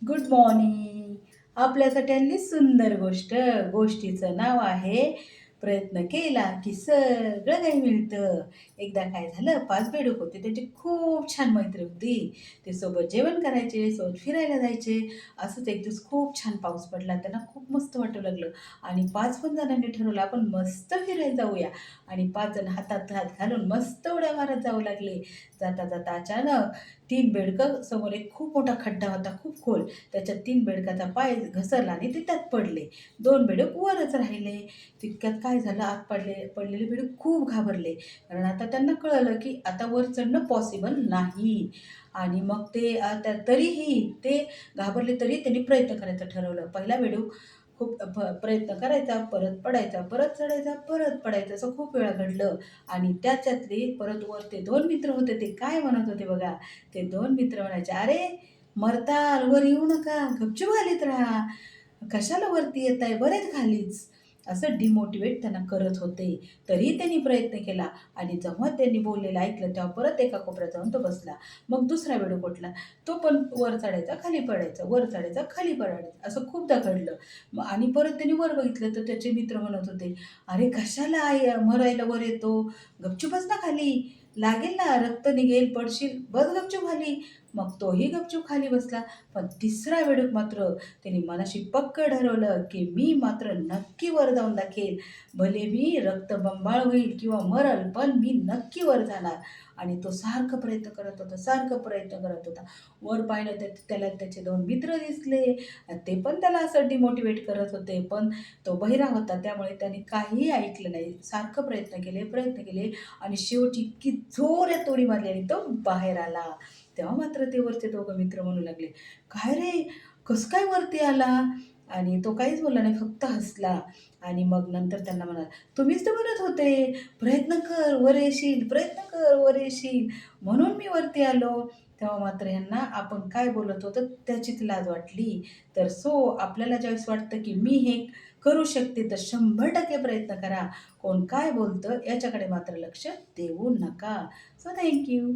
Good morning. आपल्यासाठी आणली सुंदर गोष्ट. गोष्टीचं नाव आहे प्रयत्न केला की सगळं काही मिळतं. एकदा काय झालं, 5 बेडूक होते. त्यांची खूप छान मैत्री होती. ते सोबत जेवण करायचे, सोबत फिरायला जायचे. असंच एक दिवस खूप छान पाऊस पडला. त्यांना खूप मस्त वाटू लागलं आणि 5 पण जणांनी ठरवलं आपण मस्त फिरायला जाऊया आणि 5 जण हातात हात घालून मस्त उड्या मारत जाऊ लागले. जाता जाता अचानक 3 बेडकं समोर एक खूप मोठा खड्डा होता, खूप खोल. त्याच्यात 3 बेडकाचा पाय घसरला आणि ते त्यात पडले. 2 बेडूक वरच राहिले. तितक्यात काय झालं, आत पडलेले बेडूक खूप घाबरले. कारण आता त्यांना कळलं, की आता वर चढणं पॉसिबल नाही. आणि मग ते तरीही ते घाबरले, तरी त्यांनी प्रयत्न करायचं ठरवलं. पहिला बेडूक खूप प्रयत्न करायचा, परत पडायचा, परत चढायचा, परत पडायचा. असं खूप वेळा घडलं. आणि त्याच्यातले परत वर ते 2 मित्र होते. ते काय म्हणत होते बघा, ते 2 मित्र म्हणायचे, "अरे मरताल, वर येऊ नका, गपचूप खालीच राहा. कशाला वरती येताय? बरेच खालीच." असं डिमोटिवेट त्यांना करत होते. तरीही त्यांनी प्रयत्न केला आणि जेव्हा त्यांनी बोललेलं ऐकलं, तेव्हा परत एका कोपऱ्यात जाऊन तो बसला. मग दुसरा बेडूक उठला. तो पण वर चढायचा, खाली पडायचा, वर चढायचा, खाली पडायचा. असं खूपदा घडलं. आणि परत त्यांनी वर बघितलं, तर त्याचे मित्र म्हणत होते, "अरे कशाला मरायला वर येतो? गपचूप बस ना खाली. लागेल ना, रक्त निघेल, पडशील. बस गपचूप खाली." मग तोही गपचूप खाली बसला. पण तिसरा बेडूक मात्र त्याने मनाशी पक्क ठरवलं, की मी मात्र नक्की वर जाऊन दाखवेल. भले मी रक्तबंबाळ होईल किंवा मरल, पण मी नक्की वर जाणार. आणि तो सारखं प्रयत्न करत होता, सारखं प्रयत्न करत होता. वर पाहिलं तर त्याला त्याचे 2 मित्र दिसले. ते पण त्याला असं डिमोटिवेट करत होते. पण तो बहिरा होता, त्यामुळे त्याने काहीही ऐकलं नाही. सारखं प्रयत्न केले आणि शेवटी इतकी जोरात उडी मारली आणि तो बाहेर आला. तेव्हा मात्र ते वरचे दोघं मित्र म्हणू लागले, "काय रे, कसं काय वरती आला?" आणि तो काहीच बोलला नाही, फक्त हसला. आणि मग नंतर त्यांना म्हणाला, "तुम्हीच तर म्हणत होते, प्रयत्न कर, वर येशील, प्रयत्न कर, वर येशील, म्हणून मी वरती आलो." तेव्हा मात्र ह्यांना आपण काय बोलत होतो त्याचीच लाज वाटली. तर आपल्याला ज्यावेळेस वाटतं, की मी हे करू शकते, तर 100% प्रयत्न करा. कोण काय बोलतं याच्याकडे मात्र लक्ष देऊ नका. So thank you.